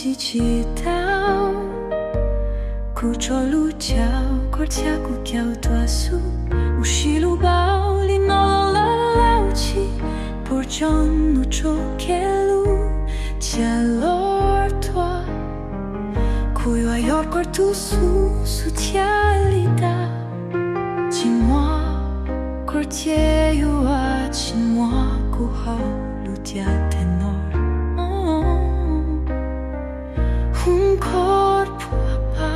tao ku cho lu chao kor tia ku kiao tua su ushilu bao li no la lao chi por John no cho kelu tia lor toi ku yo ayor kor tu su tia lida dis-moi kor tia yo a dis-moi ku ha lu tia tenor un corpo a pa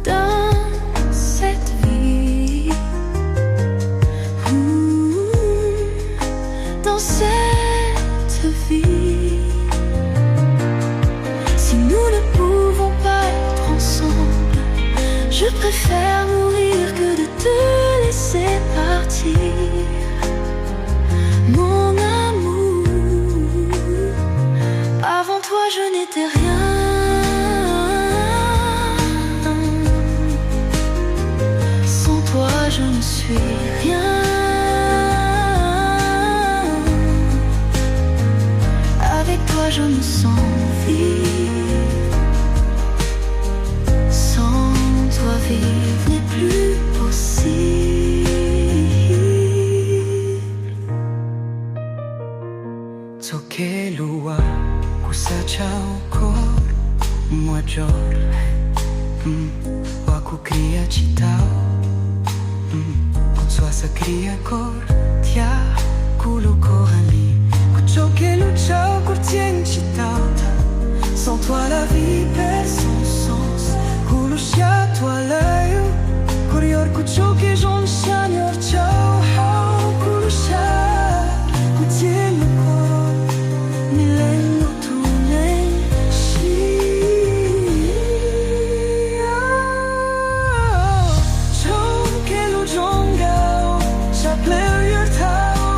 dans cette vie, dans cette vie. Je préfère mourir que de te laisser partir, mon amour. Avant toi je n'étais rien, sans toi je ne suis rien. Avec toi je me sens vivre. Vivre n'est plus possible. Tokelua kusachao kor mwajor waku kria chitao kutswa sa kria kor tia kulo korani kuchokelu chao kor tien chitao. Sans toi la vie perd son sens. Kulusha toi l'œil, kurior kucho ke jon shanyor chao hao kulusha kutien le kor milen no tunen shi chon ke lu jongao chaple yer tao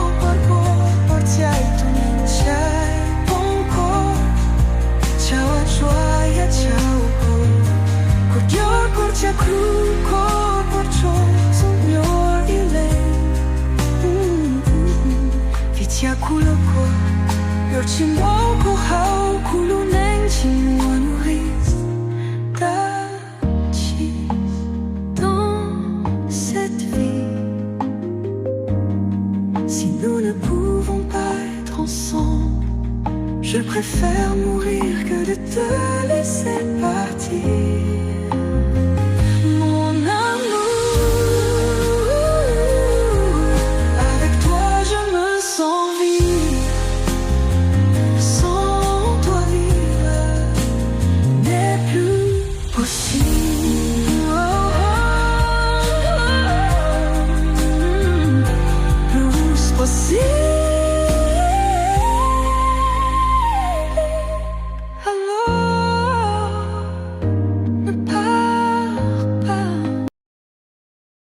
por tiai tunen chai ponko chao a joia chao Kurcia kru kor cho sonyor ile Vitia kulo ko yor chimwao ko hao kulu neng chimwa nourris ta chi dans cette vie. Si nous ne pouvons pas être ensemble, je préfère mourir que de te laisser partir.